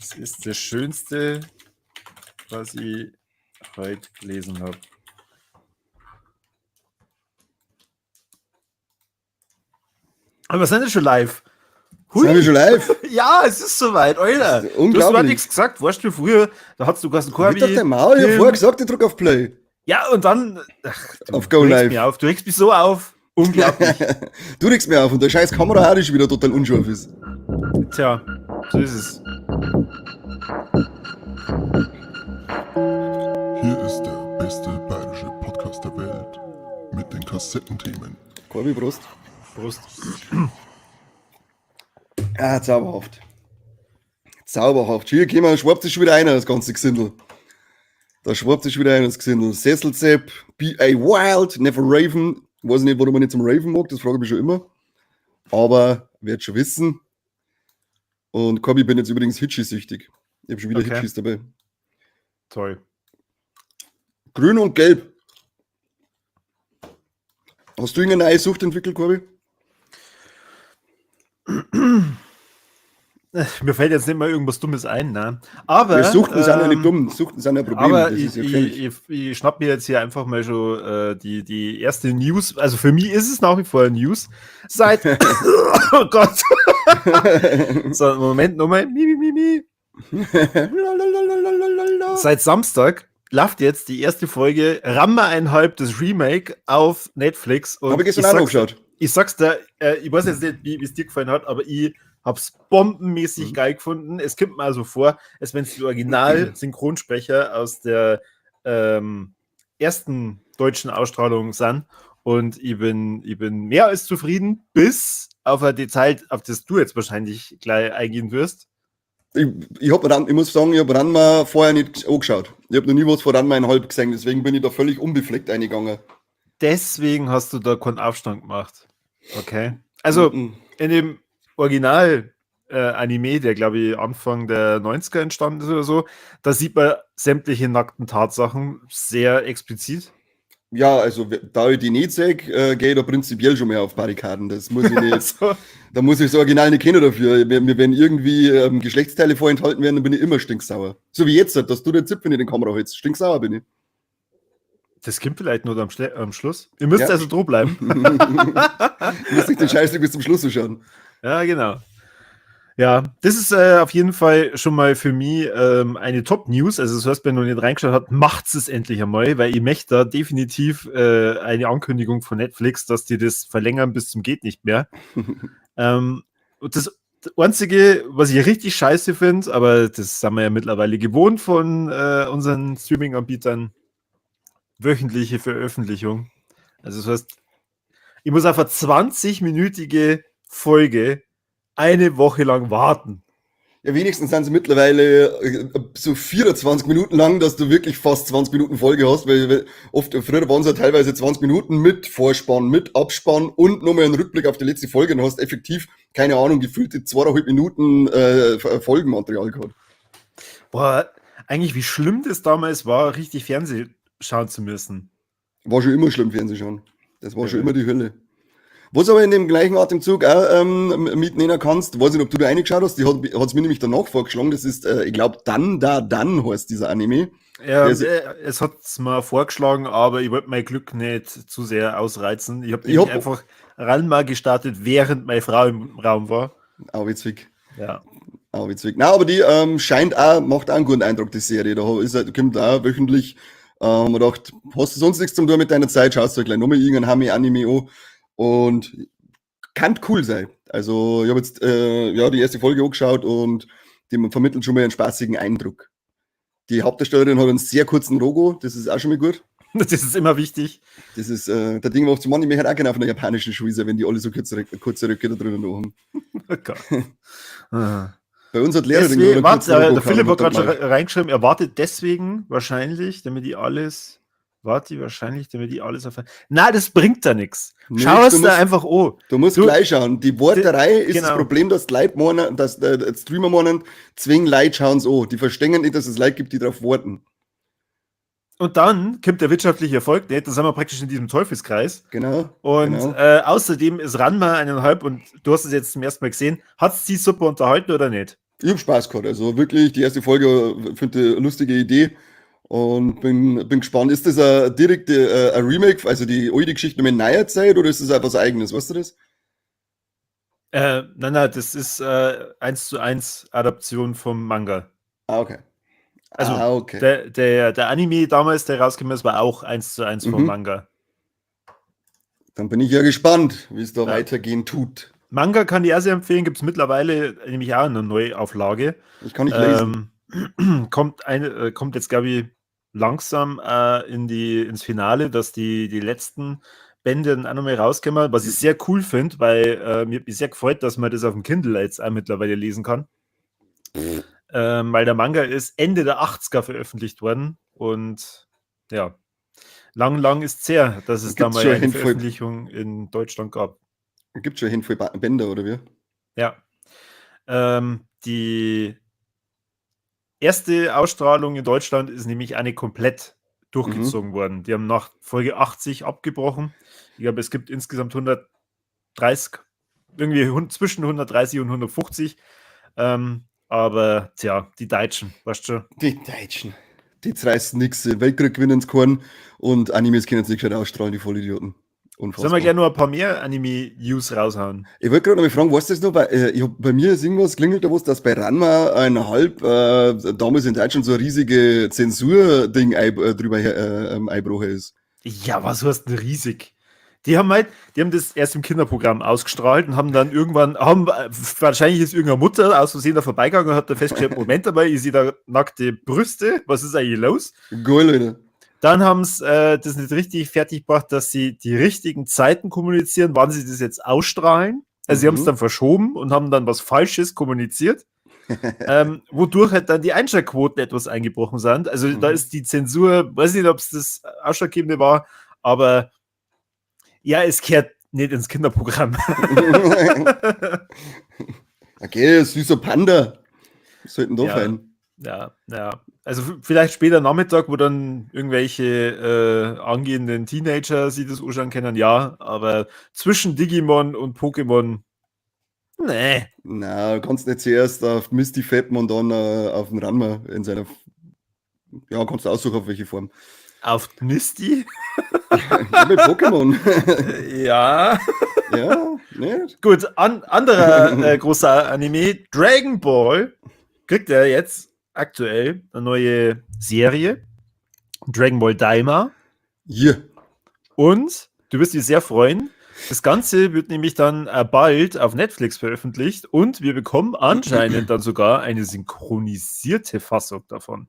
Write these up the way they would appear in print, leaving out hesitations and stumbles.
Das ist das Schönste, was ich heute gelesen habe. Aber wir sind ja schon live. Hui. Sind wir schon live? Ja, es ist soweit, Alter. Du hast gar nichts gesagt. Weißt du, früher, da hast du gesagt, Corby. Ich habe vorher gesagt, ich drücke auf Play. Ja, und dann. Auf Go Live. Du regst mich so auf. Unglaublich. Du regst mich auf und der scheiß Kamera auch schon wieder total unscharf ist. Tja, so ist es. Hier ist der beste bayerische Podcast der Welt mit den Kassettenthemen. Corby, Prost. Prost. Ah, zauberhaft. Zauberhaft. Hier kommen, schwappt sich schon wieder einer, das ganze Gesindel. Da schwappt sich wieder einer, das Gesindel. Sesselzepp, Be a Wild, Never Raven. Ich weiß nicht, warum man nicht zum Raven mag, das frage ich mich schon immer. Aber, werd schon wissen. Und Corby, bin jetzt übrigens Hitchi-süchtig. Ich habe schon wieder Hitchis dabei. Toll. Grün und Gelb. Hast du irgendeine neue Sucht entwickelt, Corby? Mir fällt jetzt nicht mal irgendwas Dummes ein, ne? Aber. Wir Suchten sind ja nicht dumm, Suchten sind ja Probleme. Aber ich schnapp mir jetzt hier einfach mal schon die erste News. Also für mich ist es nach wie vor News. Seit. Oh Gott. So, Moment, nochmal. Seit Samstag läuft jetzt die erste Folge Rammer 1,5, das Remake auf Netflix. Habe ich gestern auch angeschaut. Ich sag's dir, ich weiß jetzt nicht, wie es dir gefallen hat, aber ich hab's bombenmäßig geil gefunden. Es kommt mir also vor, als wenn es die Original-Synchronsprecher aus der ersten deutschen Ausstrahlung sind. Und ich bin mehr als zufrieden, bis auf ein Detail, auf das du jetzt wahrscheinlich gleich eingehen wirst. Ich muss sagen, ich habe Ranma vorher nicht angeschaut. Ich habe noch nie was von Ranma 1,5 gesehen, deswegen bin ich da völlig unbefleckt eingegangen. Deswegen hast du da keinen Aufstand gemacht. Okay. Also in dem Original-Anime, der glaube ich Anfang der 90er entstanden ist oder so, da sieht man sämtliche nackten Tatsachen sehr explizit. Ja, also da ich die nicht sehe, gehe ich da prinzipiell schon mehr auf Barrikaden. Das muss ich nicht. Also. Da muss ich das Original nicht kennen dafür. Wenn irgendwie Geschlechtsteile vorenthalten werden, dann bin ich immer stinksauer. So wie jetzt, dass du den Zipfel in den Kamera hältst. Stinksauer bin ich. Das kommt vielleicht nur am Schluss. Ihr müsst also droh bleiben. Du musst nicht den Scheißdreck bis zum Schluss so schauen. Ja, genau. Ja, das ist auf jeden Fall schon mal für mich eine Top-News. Also das heißt, wenn du nicht reingeschaut hast, macht es endlich einmal, weil ich möchte da definitiv eine Ankündigung von Netflix, dass die das verlängern bis zum geht nicht mehr. Und das Einzige, was ich richtig scheiße finde, aber das sind wir ja mittlerweile gewohnt von unseren Streaming-Anbietern, wöchentliche Veröffentlichung. Also das heißt, ich muss auf eine 20-minütige Folge eine Woche lang warten. Ja, wenigstens sind sie mittlerweile so 24 Minuten lang, dass du wirklich fast 20 Minuten Folge hast, weil oft, früher waren es ja teilweise 20 Minuten mit Vorspann, mit Abspann und nochmal einen Rückblick auf die letzte Folge und hast effektiv, keine Ahnung, gefühlte 2,5 Minuten Folgenmaterial gehabt. Boah, eigentlich wie schlimm das damals war, richtig Fernsehen schauen zu müssen. War schon immer schlimm, Fernsehen schauen. Das war schon immer die Hölle. Was aber in dem gleichen Atemzug auch mitnehmen kannst, weiß nicht, ob du da reingeschaut hast, die hat's mir nämlich danach vorgeschlagen, das ist, ich glaube, dann heißt dieser Anime. Ja, es hat's mir vorgeschlagen, aber ich wollte mein Glück nicht zu sehr ausreizen. Ich habe einfach Ranma gestartet, während meine Frau im Raum war. Auch witzig. Ja. Auch witzig. Na, aber die macht auch einen guten Eindruck, die Serie. Da kommt auch wöchentlich, man gedacht, hast du sonst nichts zum tun mit deiner Zeit, schaust du gleich nochmal irgendein Anime an. Und kann cool sein. Also ich habe jetzt die erste Folge angeschaut und die vermittelt schon mal einen spaßigen Eindruck. Die Hauptdarstellerin hat einen sehr kurzen Logo, das ist auch schon mal gut. Das ist immer wichtig. Das ist der Ding, was zum Anime halt auch genau von der japanischen Schule sein, wenn die alle so kurze Röcke da drinnen haben. Oh Gott. Bei uns hat Lehrerin der Philipp hat gerade schon reingeschrieben, er wartet deswegen wahrscheinlich, damit die alles auf. Nein, das bringt da nichts. Schau es da einfach an. Du musst gleich schauen. Die Worterei ist das Problem, dass die Leute meinen, dass Streamer meinen, zwingen Leute schauen es an. Die verstehen nicht, dass es Leute gibt, die darauf warten. Und dann kommt der wirtschaftliche Erfolg nicht. Da sind wir praktisch in diesem Teufelskreis. Genau. Und außerdem ist Ranma 1,5 und du hast es jetzt zum ersten Mal gesehen. Hat es die super unterhalten oder nicht? Ich habe Spaß gehabt. Also wirklich, die erste Folge finde ich eine lustige Idee. Und die erste Folge finde ich eine lustige Idee. Und bin gespannt. Ist das direkt ein Remake, also die alte Geschichte mit neuer Zeit, oder ist das einfach was Eigenes? Weißt du das? Nein, das ist 1:1 Adaption vom Manga. Ah, okay. Also Ah, okay. der Anime damals, der rausgekommen ist, war auch 1:1 vom Mhm. Manga. Dann bin ich ja gespannt, wie es da Ja. weitergehen tut. Manga kann ich auch sehr empfehlen, gibt es mittlerweile nämlich auch eine Neuauflage. Ich kann nicht lesen. Kommt jetzt, glaube ich, langsam ins Finale, dass die letzten Bände dann auch nochmal rauskommen, was ich sehr cool finde, weil mir hat mich sehr gefreut, dass man das auf dem Kindle jetzt auch mittlerweile lesen kann. Weil der Manga ist Ende der 80er veröffentlicht worden und ja, lang ist es her, dass es da Gibt's mal schon eine Handvoll- Veröffentlichung in Deutschland gab. Gibt schon hin viele Bänder, oder wie? Ja. Die erste Ausstrahlung in Deutschland ist nämlich eine komplett durchgezogen worden. Die haben nach Folge 80 abgebrochen. Ich glaube, es gibt insgesamt 130, irgendwie zwischen 130 und 150. Aber tja, die Deutschen, weißt du schon. Die Deutschen. Die zerreißen nix. Weltkrieg gewinnen sie keinen und Animes können sie nicht gescheit ausstrahlen, die Vollidioten. Sollen wir Unfassbar. gerne noch ein paar mehr Anime-News raushauen? Ich wollte gerade noch mal fragen, was das noch? Bei mir ist irgendwas klingelt da was, dass bei Ranma damals in Deutschland so eine riesige Zensur-Ding drüber einbrochen ist. Ja, was heißt denn riesig? Die haben das erst im Kinderprogramm ausgestrahlt und haben dann irgendwann, wahrscheinlich ist irgendeine Mutter aus Versehen da vorbeigegangen und hat da festgestellt, Moment dabei, ich sehe da nackte Brüste, was ist eigentlich los? Geil, Leute. Dann haben sie das nicht richtig fertig gebracht, dass sie die richtigen Zeiten kommunizieren, wann sie das jetzt ausstrahlen. Also sie haben es dann verschoben und haben dann was Falsches kommuniziert, wodurch halt dann die Einschaltquoten etwas eingebrochen sind. Also da ist die Zensur, weiß nicht, ob es das Ausschlaggebende war, aber ja, es kehrt nicht ins Kinderprogramm. Okay, süßer Panda. Was sollten da Ja. fein? Ja. Also vielleicht später Nachmittag, wo dann irgendwelche angehenden Teenager sich das anschauen können, ja, aber zwischen Digimon und Pokémon, nee. Na, du kannst nicht zuerst auf Misty fappen und dann auf den Ranma in seiner. Ja, kannst du aussuchen, auf welche Form. Auf Misty? Ja, mit Pokémon. Ja. Ja, nicht? Gut, anderer großer Anime, Dragon Ball, kriegt er jetzt aktuell eine neue Serie, Dragon Ball Daima. Hier. Und du wirst dich sehr freuen. Das Ganze wird nämlich dann bald auf Netflix veröffentlicht und wir bekommen anscheinend dann sogar eine synchronisierte Fassung davon.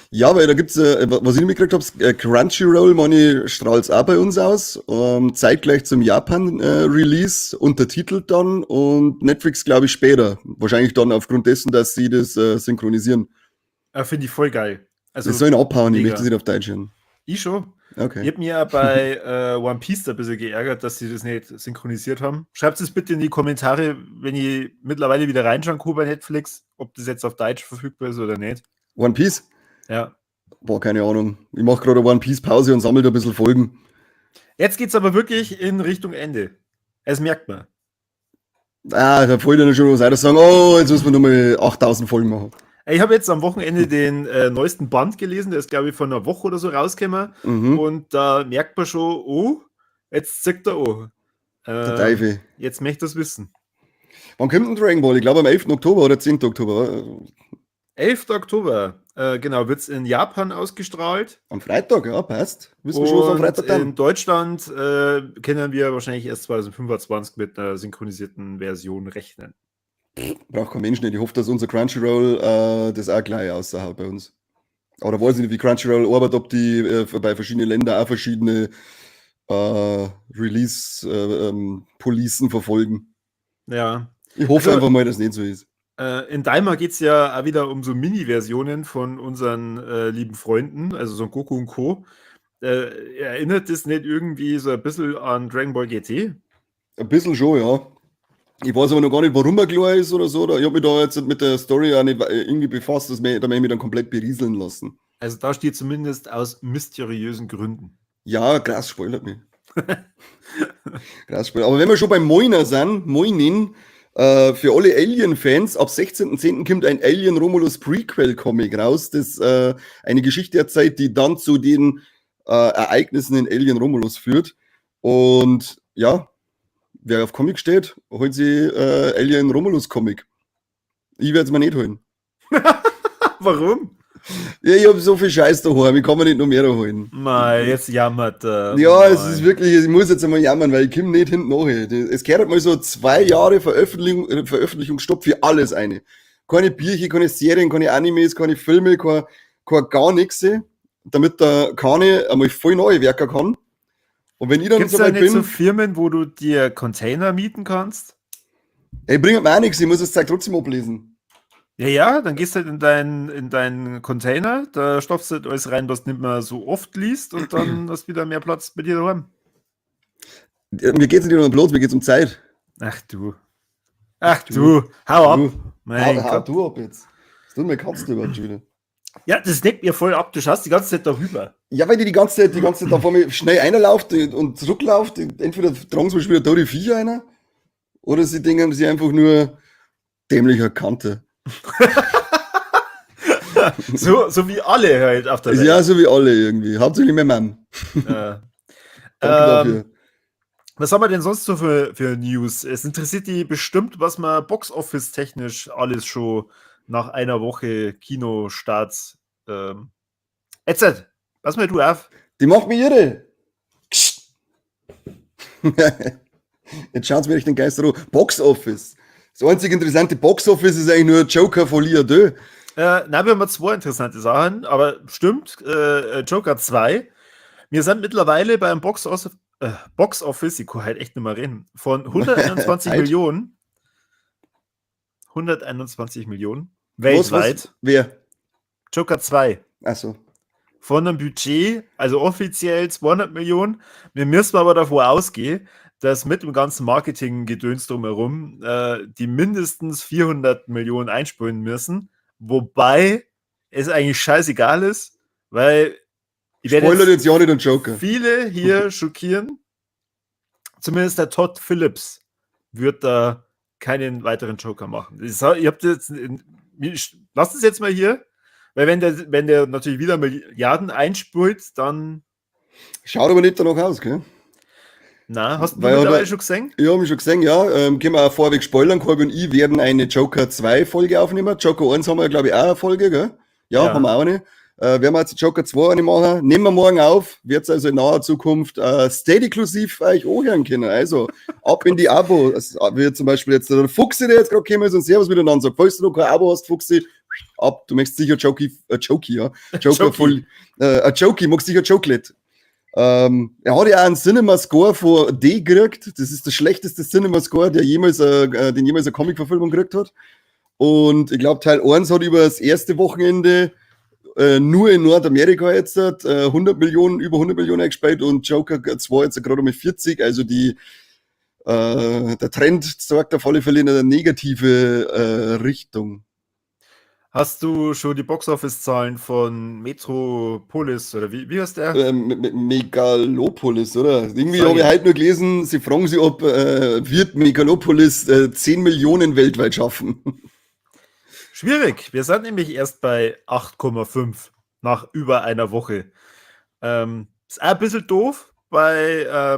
Ja, weil da gibt's, was ich mitgekriegt habe, Crunchyroll, Money strahlt's auch bei uns aus, zeitgleich zum Japan-Release, untertitelt dann und Netflix, glaube ich, später. Wahrscheinlich dann aufgrund dessen, dass sie das synchronisieren. Finde ich voll geil. Also, Das sollen abhauen, ich mega. möchte es nicht auf Deutsch hören. Ich schon. Okay. Ich habe mir ja bei One Piece da ein bisschen geärgert, dass sie das nicht synchronisiert haben. Schreibt es bitte in die Kommentare, wenn ich mittlerweile wieder reinschauen kann bei Netflix, ob das jetzt auf Deutsch verfügbar ist oder nicht. One Piece? Ja. Boah, keine Ahnung. Ich mache gerade One Piece Pause und sammle da ein bisschen Folgen. Jetzt geht's aber wirklich in Richtung Ende. Es merkt man. Da wollte ich dann schon was anderes sagen. Oh, jetzt müssen wir nochmal 8000 Folgen machen. Ich habe jetzt am Wochenende den neuesten Band gelesen, der ist, glaube ich, von einer Woche oder so rausgekommen. Und da merkt man schon, oh, jetzt zickt er an. Der Teufel. Jetzt möchte ich das wissen. Wann kommt denn Dragon Ball? Ich glaube am 11. Oktober oder 10. Oktober. 11. Oktober, genau, wird es in Japan ausgestrahlt. Am Freitag, ja, passt. Wissen wir schon, was am Freitag In dann. Deutschland können wir wahrscheinlich erst 2025 mit einer synchronisierten Version rechnen. Braucht kein Mensch nicht. Ich hoffe, dass unser Crunchyroll das auch gleich außerhalb bei uns. Aber da weiß ich nicht, wie Crunchyroll arbeitet, ob die bei verschiedenen Ländern auch verschiedene Release-Policen verfolgen. Ja. Ich hoffe Also, einfach mal, dass es nicht so ist. In Daima geht es ja auch wieder um so Mini-Versionen von unseren lieben Freunden, also so Goku und Co. Erinnert das nicht irgendwie so ein bisschen an Dragon Ball GT? Ein bisschen schon, ja. Ich weiß aber noch gar nicht, warum er klar ist oder so. Ich habe mich da jetzt mit der Story auch nicht irgendwie befasst, da möchte ich mich dann komplett berieseln lassen. Also da steht zumindest aus mysteriösen Gründen. Ja, krass, spoilert mich. Krass, spoilert. Aber wenn wir schon beim Moiner sind, Moinin, für alle Alien-Fans, ab 16.10. kommt ein Alien Romulus Prequel-Comic raus, das eine Geschichte erzählt, die dann zu den Ereignissen in Alien Romulus führt. Und ja, wer auf Comic steht, holt sich Alien Romulus Comic. Ich werde es mir nicht holen. Warum? Ja, ich habe so viel Scheiß daheim, ich kann mir nicht noch mehr holen. Mei, jetzt jammert er. Ja, Mei. es ist wirklich, ich muss jetzt einmal jammern, weil ich komme nicht hinten nach. Es gehört halt mal so 2 Jahre Veröffentlichungsstopp für alles eine. Keine Bücher, keine Serien, keine Animes, keine Filme, kein gar nichts, damit der Kane einmal voll neue Werke kann. Und wenn ich dann Gibt es so da weit nicht bin, so Firmen, wo du dir Container mieten kannst? ey, bringt mir auch nichts, ich muss das Zeug trotzdem ablesen. Ja, dann gehst du halt in deinen Container, da stopfst du halt alles rein, was du nicht mehr so oft liest und dann hast du wieder mehr Platz bei dir daheim. Mir geht's nicht um Platz, mir geht's um Zeit. Ach du, hau ab. Du, Mein hau Gott. du ab jetzt. Was tun wir kannst du überhaupt schon wieder? Ja, das neckt mir voll ab, du schaust die ganze Zeit darüber. Ja, weil die ganze Zeit da vor mir schnell einlauft und zurückläuft. Entweder tragen sie mir wieder da die Viecher einer, oder sie denken, sie einfach nur dämlicher Kante. So wie alle halt auf der Welt. Ja, so wie alle irgendwie. Hauptsächlich mein Mann. Ja. Danke dafür. Was haben wir denn sonst so für News? Es interessiert die bestimmt, was man Box-Office-technisch alles schon nach einer Woche Kinostarts. Jetzt, pass mal du auf. Die macht mich irre. Jetzt schaut's mir echt den Geist an. Box-Office. Das einzige interessante Box-Office ist eigentlich nur Joker von Lia Deux. Nein, wir haben 2 interessante Sachen, aber stimmt, Joker 2. Wir sind mittlerweile beim Box-Office, ich kann halt echt nicht mehr reden, von 121 Halt. Millionen. 121 Millionen weltweit. Was? Wer? Joker 2. Achso. Von einem Budget, also offiziell 200 Millionen. Wir müssen aber davon ausgehen, dass mit dem ganzen Marketing-Gedöns drumherum die mindestens 400 Millionen einspielen müssen. Wobei es eigentlich scheißegal ist, weil ich werde Spoiler jetzt ja nicht den Joker. viele hier schockieren. Zumindest der Todd Phillips wird da keinen weiteren Joker machen. Ihr habt jetzt, lasst es jetzt mal hier, weil wenn der natürlich wieder Milliarden einspült, dann. Schaut aber nicht danach aus, gell? Na, hast du Weil mittlerweile oder- schon gesehen? Ja, hab ich schon gesehen, ja. Können wir auch vorweg spoilern. Corby und ich werden eine Joker 2 Folge aufnehmen. Joker 1 haben wir, glaube ich, auch eine Folge, gell? Ja, Ja. haben wir auch eine. Werden wir jetzt die Joker 2 eine machen. Nehmen wir morgen auf. Wird es also in naher Zukunft Steady-inklusiv für euch anhören können. Also, ab in die Abo. Also, wie zum Beispiel jetzt der Fuchsi, der jetzt gerade gekommen ist und Servus miteinander sagt. Falls du noch kein Abo hast, Fuchsi, ab. Du möchtest sicher Joker voll, Joker, magst sicher Jokelet. Er hat ja auch einen Cinema-Score von D gekriegt. Das ist der schlechteste Cinema-Score, den jemals eine Comic-Verfilmung gekriegt hat. Und ich glaube, Teil 1 hat über das erste Wochenende nur in Nordamerika jetzt über 100 Millionen eingespielt und Joker 2 jetzt gerade mal 40. Also der Trend zeigt auf alle Fälle in eine negative Richtung. Hast du schon die Box-Office-Zahlen von Metropolis oder wie heißt der? Megalopolis, oder? Irgendwie Sag habe ich ich. heute nur gelesen, sie fragen sich, ob wird Megalopolis 10 Millionen weltweit schaffen. Schwierig. Wir sind nämlich erst bei 8,5 nach über einer Woche. Ist auch ein bisschen doof bei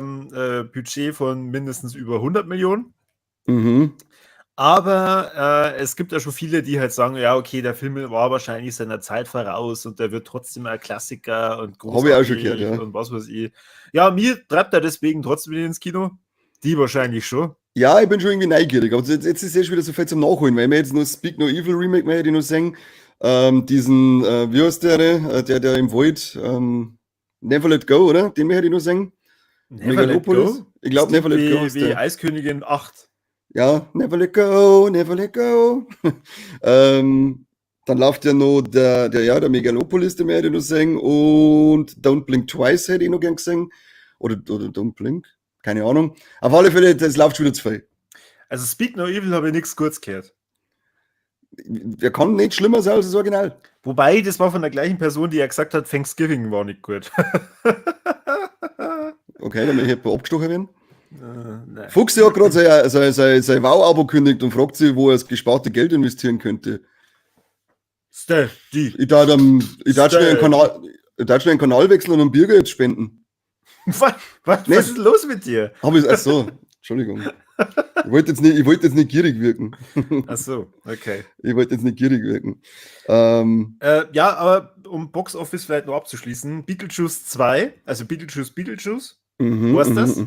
Budget von mindestens über 100 Millionen. Mhm. Aber es gibt ja schon viele, die halt sagen, ja, okay, der Film war wahrscheinlich seiner Zeit voraus und der wird trotzdem ein Klassiker und Hab ich auch schon gehört, ja. und was weiß ich. Ja, mir treibt er deswegen trotzdem ins Kino. Die wahrscheinlich schon. Ja, ich bin schon irgendwie neugierig, aber jetzt ist es wieder so viel zum Nachholen, weil wir jetzt nur Speak No Evil Remake mehr, die nur sagen, diesen, wie heißt der im Wald, Never Let Go, oder? Den hätte ich nur sagen. Never Let Go? Ich glaube, Never Let Go ist Wie der. Eiskönigin 8. Ja, Never Let Go, Never Let Go. Dann läuft ja noch der Megalopolis, den hätte ich noch sagen, und Don't Blink Twice hätte ich noch gern gesehen. Oder Don't Blink, keine Ahnung. Auf alle Fälle, das läuft schon wieder zu viel. Also Speak No Evil habe ich nichts kurz gehört. Der kann nicht schlimmer sein als das Original. Wobei, das war von der gleichen Person, die ja gesagt hat, Thanksgiving war nicht gut. Okay, dann will ich abgestochen werden. Nein. Fuchs hat gerade sein Wow-Abo kündigt und fragt sich, wo er das gesparte Geld investieren könnte. Steady. Ich darf schnell einen Kanal wechseln und einen Bürger jetzt spenden. Was ist los mit dir? Ach so, Entschuldigung. Ich wollte jetzt nicht gierig wirken. Ach so, okay. Ich wollte jetzt nicht gierig wirken. Ja, aber um Box Office vielleicht noch abzuschließen, Beetlejuice 2, also Beetlejuice. Weißt du das?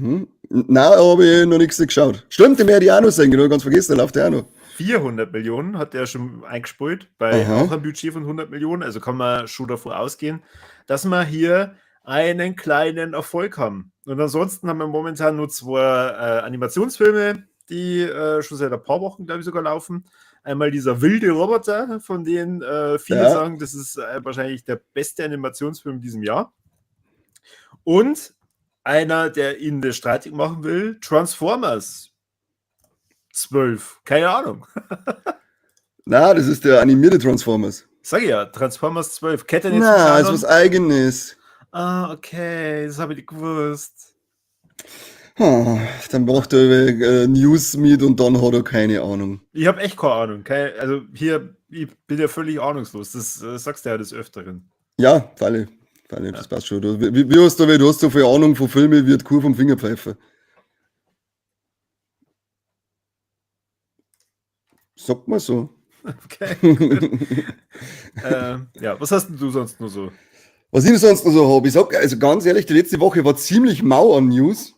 Nein, habe ich noch nichts geschaut. Stimmt, den werde ich auch noch sehen, genau, ganz vergessen, der läuft ja auch noch. 400 Millionen hat er schon eingespielt, bei auch einem Budget von 100 Millionen. Also kann man schon davon ausgehen, dass wir hier einen kleinen Erfolg haben. Und ansonsten haben wir momentan nur 2 Animationsfilme, die schon seit ein paar Wochen, glaube ich, sogar laufen. Einmal dieser wilde Roboter, von denen viele sagen, das ist wahrscheinlich der beste Animationsfilm in diesem Jahr. Und einer, der ihn streitig machen will, Transformers 12. Keine Ahnung. Na, das ist der animierte Transformers. Sag ich ja, Transformers 12. Kennt ihr nicht? Na, ist was Eigenes. Ah, okay, das habe ich nicht gewusst. Dann macht er News mit und dann hat er keine Ahnung. Ich habe echt keine Ahnung. Also hier, ich bin ja völlig ahnungslos. Das sagst du ja des Öfteren. Ja, Falle, das passt schon. Wie hast du so viel Ahnung von Filmen wie die Kuh vom Fingerpfeifer? Sagt man so. Okay. Ja, was hast denn du sonst nur so? Was ich sonst noch so habe, ich sag, also ganz ehrlich, die letzte Woche war ziemlich mau an News.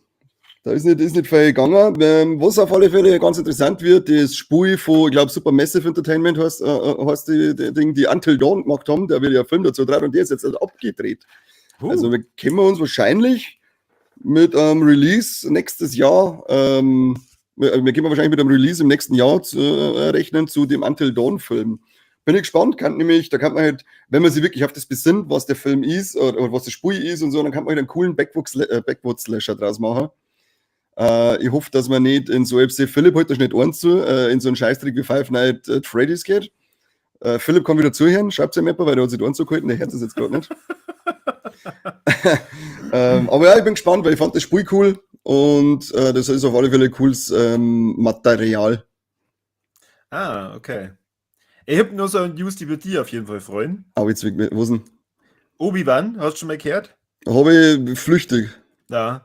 Da ist nicht viel gegangen. Was auf alle Fälle ganz interessant wird, das Spiel von, ich glaube, Supermassive Entertainment heißt die Ding, die Until Dawn gemacht haben, der wird ja Film dazu drehen und der ist jetzt abgedreht. Also wir können uns wahrscheinlich mit Release nächstes Jahr, wir können wahrscheinlich mit einem Release im nächsten Jahr rechnen zu dem Until Dawn Film. Bin ich gespannt, da kann man halt, wenn man sich wirklich auf das besinnt, was der Film ist oder was das Spiel ist und so, dann kann man halt einen coolen Backwoods-Slasher draus machen. Ich hoffe, dass man nicht in so etwas, Philipp holt das nicht eins zu, in so einen Scheißtrick wie Five Nights at Freddy's geht. Philipp kann wieder zuhören, schreibt es ihm etwa, weil der hat sich da eins gehalten, der hört es jetzt gerade nicht. Aber ja, ich bin gespannt, weil ich fand das Spiel cool und das ist auf alle Fälle cooles Material. Ah, okay. Ich habe nur so eine News, die wird dir auf jeden Fall freuen. Aber jetzt, was denn? Obi-Wan, hast du schon mal gehört? Habe ich flüchtig. Ja.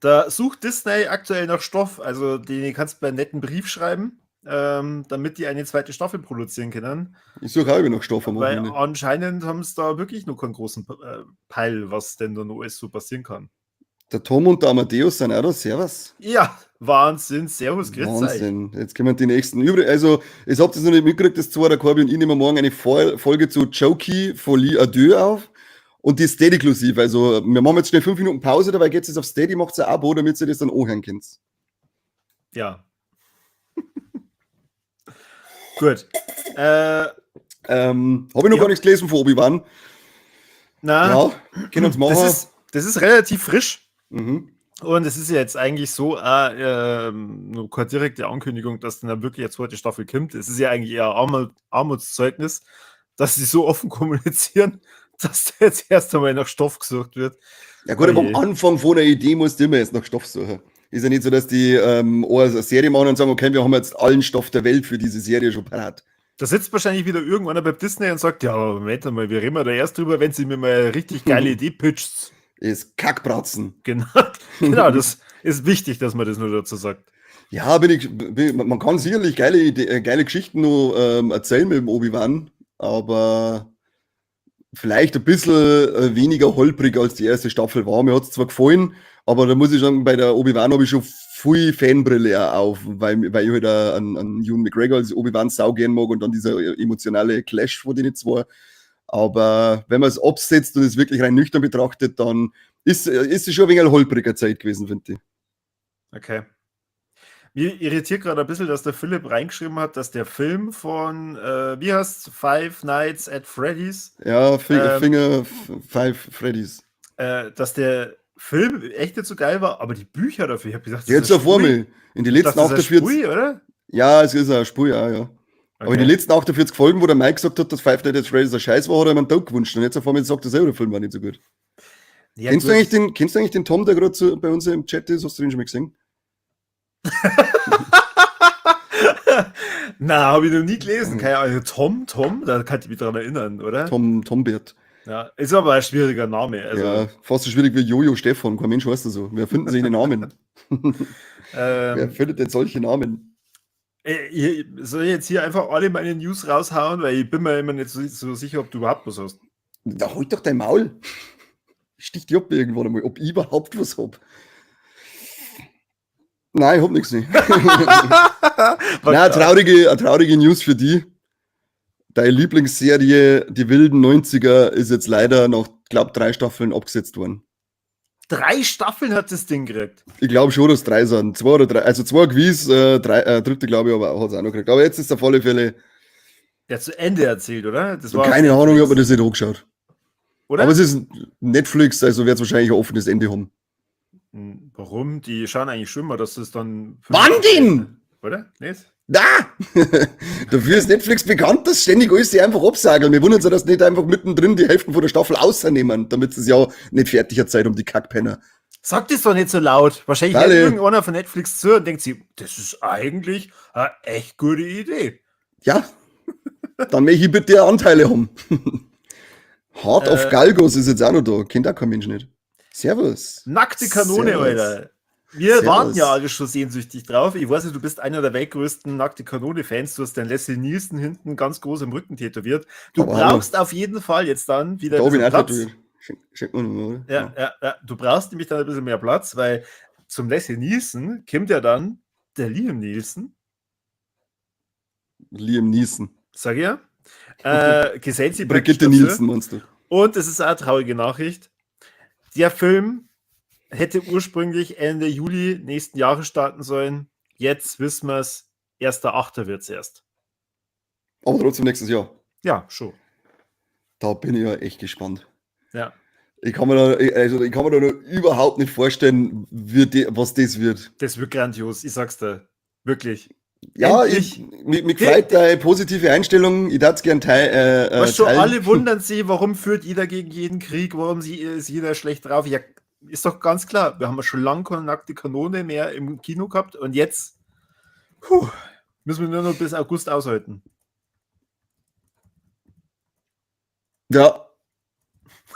Da sucht Disney aktuell nach Stoff, also den kannst du bei einem netten Brief schreiben, damit die eine zweite Staffel produzieren können. Ich suche auch immer noch Stoff am Weil Wochenende. anscheinend haben sie da wirklich noch keinen großen Peil, was denn da noch alles so passieren kann. Der Tom und der Amadeus sind auch da. Servus. Ja, Wahnsinn, Servus, grüß euch. Wahnsinn. Jetzt kommen die nächsten. Also, ich habt das noch nicht mitgekriegt, das zwei, der Corby und ich nehmen morgen eine Folge zu Jokey Folie Adieu auf. Und die ist Steady-inklusiv. Also, wir machen jetzt schnell 5 Minuten Pause, dabei geht es auf Steady, macht ein Abo, damit ihr das dann anhören könnt. Ja. Gut. Habe ich noch gar nichts gelesen von Obi-Wan. Na, Ja, können uns machen. Das ist relativ frisch. Mhm. Und es ist ja jetzt eigentlich so nur keine direkte Ankündigung, dass dann wirklich eine zweite Staffel kommt. Es ist ja eigentlich eher Armutszeugnis, dass sie so offen kommunizieren, dass da jetzt erst einmal nach Stoff gesucht wird. Ja gut, aber am Anfang von der Idee musst du immer jetzt nach Stoff suchen. Ist ja nicht so, dass die eine Serie machen und sagen, okay, wir haben jetzt allen Stoff der Welt für diese Serie schon parat. Da sitzt wahrscheinlich wieder irgendwann bei Disney und sagt, ja, Moment mal, wir reden da erst drüber, wenn sie mir mal eine richtig geile Idee pitcht. Ist Kackbratzen. Genau, das ist wichtig, dass man das nur dazu sagt. Ja, man kann sicherlich geile Geschichten noch erzählen mit dem Obi-Wan, aber vielleicht ein bisschen weniger holprig als die erste Staffel war. Mir hat es zwar gefallen, aber da muss ich sagen, bei der Obi-Wan habe ich schon viel Fanbrille auch auf, weil ich halt an Ewan McGregor als Obi-Wan sau gern mag und dann dieser emotionale Clash von denen zwei. Aber wenn man es absetzt und es wirklich rein nüchtern betrachtet, dann ist es schon ein wenig eine holprige Zeit gewesen, finde ich. Okay. Mir irritiert gerade ein bisschen, dass der Philipp reingeschrieben hat, dass der Film von, wie heißt Five Nights at Freddy's? Ja, Finger Five Freddy's. Dass der Film echt nicht so geil war, aber die Bücher dafür, ich habe gesagt, Jetzt ja vor mir. In die letzten 48, oder? Ja, es ist ein Spur, ja. Okay. Aber in den letzten 48 Folgen, wo der Mike gesagt hat, dass Five Nights at Freddy's ein Scheiß war, hat er mir einen Tag gewünscht. Und jetzt auf einmal sagt er selber, der Film war nicht so gut. Ja, kennst du eigentlich den Tom, der gerade bei uns im Chat ist? Hast du den schon mal gesehen? Na, habe ich noch nie gelesen. Keine Ahnung. Tom, da kann ich mich dran erinnern, oder? Tombert. Ja, ist aber ein schwieriger Name. Also, Ja, fast so schwierig wie Jojo Stefan. Kein Mensch weiß das so. Wer finden sich den Namen? Wer findet denn solche Namen? soll ich jetzt hier einfach alle meine News raushauen, weil ich bin mir immer nicht so sicher, ob du überhaupt was hast. Da halt doch dein Maul. Stich die ab irgendwann einmal, ob ich überhaupt was hab. Nein, ich hab nichts nicht. Nein, eine traurige News für die. Deine Lieblingsserie, die wilden 90er, ist jetzt leider nach, glaub, 3 Staffeln abgesetzt worden. 3 Staffeln hat das Ding gekriegt. Ich glaube schon, dass 3 sind. 2 oder 3. Also 2 gewiss, dritte glaube ich, aber hat es auch noch gekriegt. Aber jetzt ist auf alle Fälle. Der hat zu Ende erzählt, oder? Das Keine Ahnung, ob man das nicht angeschaut. Oder? Aber es ist Netflix, also wird es wahrscheinlich ein offenes Ende haben. Warum? Die schauen eigentlich schlimmer, dass das dann. Wann denn? Oder? Nicht? Da! Dafür ist Netflix bekannt, dass ständig alles sie einfach absageln. Wir wundern uns, dass nicht einfach mittendrin die Hälften von der Staffel außernehmen, damit sie es ja nicht fertig hat Zeit um die Kackpenner. Sag das doch nicht so laut. Wahrscheinlich hört Alle. irgendeiner von Netflix zu und denkt sich, das ist eigentlich eine echt gute Idee. Ja, dann möchte ich bitte Anteile haben. Heart of Galgos ist jetzt auch noch da. Kennt auch kein Mensch nicht. Servus. Nackte Kanone, Servus. Alter. Wir Servus. warten ja alle schon sehnsüchtig drauf. Ich weiß nicht, du bist einer der weltgrößten Nackte Kanone-Fans. Du hast den Leslie Nielsen hinten ganz groß im Rücken tätowiert. Du Aber brauchst auf jeden Fall jetzt dann wieder Da ein bin ich bisschen auch Platz. tätowiert. Schenkt man mal, oder? Ja. Du brauchst nämlich dann ein bisschen mehr Platz, weil zum Leslie Nielsen kommt ja dann der Liam Nielsen, Liam Neeson. sag ich ja. Gesellt sich praktisch Brigitte dazu. Nielsen, meinst du? Und es ist auch eine traurige Nachricht. Der Film hätte ursprünglich Ende Juli nächsten Jahres starten sollen. Jetzt wissen wir es, 1.8. wird es erst. Aber trotzdem nächstes Jahr. Ja, schon. Da bin ich ja echt gespannt. Ja. Ich kann mir da noch überhaupt nicht vorstellen, was das wird. Das wird grandios, ich sag's dir. Wirklich. Ja, Endlich. mich freut deine positive Einstellung. Ich darf es gern Was schon teilen. alle wundern sich, warum führt jeder gegen jeden Krieg, warum ist jeder schlecht drauf. Ja, ist doch ganz klar, wir haben ja schon lange keine nackte Kanone mehr im Kino gehabt und jetzt müssen wir nur noch bis August aushalten. Ja,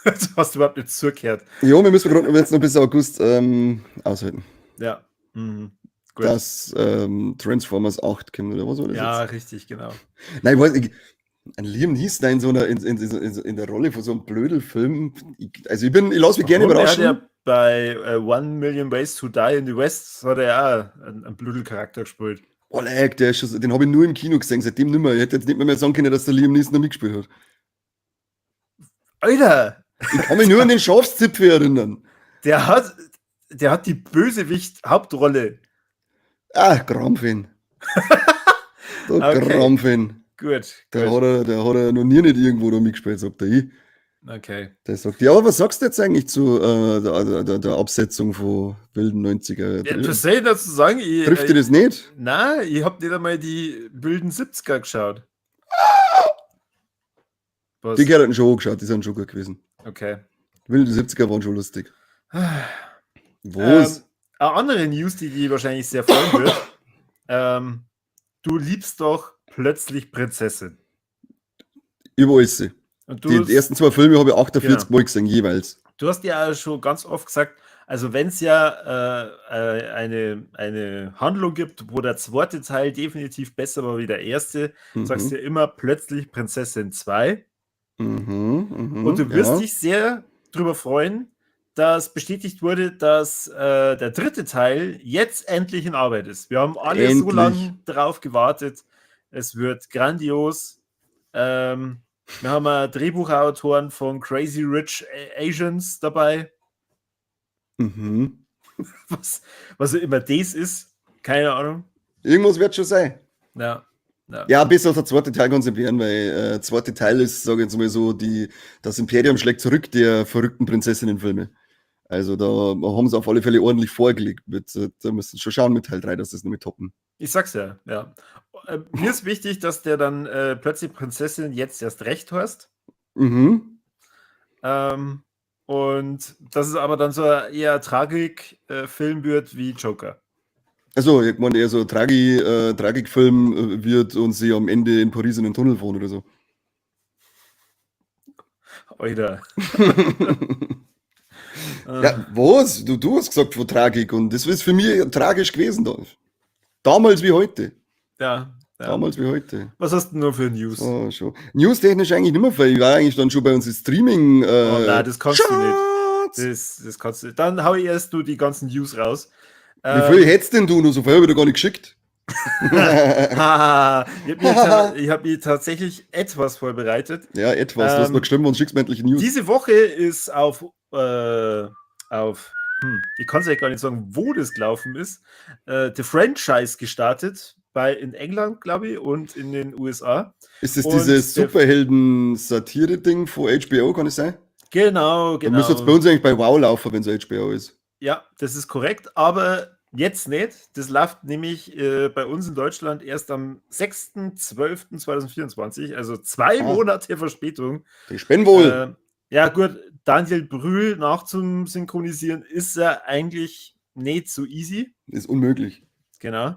Das hast du überhaupt nicht zugehört. ja, wir müssen gerade jetzt noch bis August aushalten. Ja. Mhm. Gut. Dass Transformers 8 kommt, oder was war das Ja, jetzt? richtig, genau. Nein, ich weiß nicht. Ein Liam Neeson in so einer, in der Rolle von so einem Blödelfilm. Ich lasse mich gerne Warum? überraschen. Er hat ja bei 1 Million Ways to Die in the West hat er ja auch einen Blödel-Charakter gespielt. Oh, leck, den habe ich nur im Kino gesehen, seitdem nicht mehr. Ich hätte jetzt nicht mehr sagen können, dass der Liam Neeson noch mitgespielt hat. Alter! Ich kann mich nur an den Schafszipfel erinnern. Der hat die Bösewicht-Hauptrolle. Ah, Gramfin. Der Okay. Gramfin. Gut. Der hat er noch nie nicht irgendwo da mitgespielt, sagt er. Okay. Der sagt, ja, aber was sagst du jetzt eigentlich zu der Absetzung von wilden 90er? Ja, was soll ich dazu sagen? Trifft dir das nicht? Nein, ich hab nicht einmal die wilden 70er geschaut. Was? Die Kerl hatten schon angeschaut, die sind schon gut gewesen. Okay. Wilde 70er waren schon lustig. Eine Was? andere News, die wahrscheinlich sehr freuen wird. Du liebst doch plötzlich Prinzessin. Überall ist sie. Und Die ersten 2 Filme habe ich 48 Genau. Mal gesehen, jeweils. Du hast ja schon ganz oft gesagt, also wenn es ja eine Handlung gibt, wo der zweite Teil definitiv besser war wie der erste, sagst du ja immer plötzlich Prinzessin 2. Und du wirst dich sehr darüber freuen, dass bestätigt wurde, dass der dritte Teil jetzt endlich in Arbeit ist. Wir haben alle so Endlich. lange drauf gewartet. Es wird grandios. Wir haben Drehbuchautoren von Crazy Rich Asians dabei. Was immer das ist, keine Ahnung. Irgendwas wird schon sein. Ja. Ja, besser als der zweite Teil kann es nicht werden, weil der zweite Teil ist, sage ich jetzt mal so, das Imperium schlägt zurück der verrückten Prinzessinnenfilme. Also da haben sie auf alle Fälle ordentlich vorgelegt. Da müssen sie schon schauen mit Teil 3, dass das nicht mit toppen. Ich sag's ja. Mir ist wichtig, dass der dann plötzlich Prinzessin jetzt erst recht hast. Und dass es aber dann so eher Tragik-Film wird wie Joker. Also, ich meine, eher so Tragikfilm wird und sie am Ende in Paris in den Tunnel fahren oder so. Alter. Ja, was? Du hast gesagt von Tragik und das ist für mich tragisch gewesen da. Damals wie heute. Ja. Damals wie heute. Was hast du denn noch für News? Oh, schon. News-technisch eigentlich nicht mehr viel. Ich war eigentlich dann schon bei uns im Streaming. Oh nein, das kannst du nicht. Charts. Das kannst du nicht. Dann hau ich erst nur die ganzen News raus. Wie viel hättest denn du noch? So viel habe ich dir gar nicht geschickt. Haha, ich hab mir tatsächlich etwas vorbereitet. Ja, etwas. Du hast noch gestimmt und schickst mir endlich News. Diese Woche ist ich kann es ja gar nicht sagen, wo das gelaufen ist, The Franchise gestartet in England, glaube ich, und in den USA. Ist das Und dieses Superhelden-Satire-Ding von HBO, kann es sein? Genau. Dann müsste jetzt bei uns eigentlich bei Wow laufen, wenn es HBO ist. Ja, das ist korrekt, aber jetzt nicht. Das läuft nämlich bei uns in Deutschland erst am 6.12.2024, also 2 Monate Verspätung. Ich bin wohl. Ja gut, Daniel Brühl nachzusynchronisieren ist ja eigentlich nicht so easy. Ist unmöglich. Genau.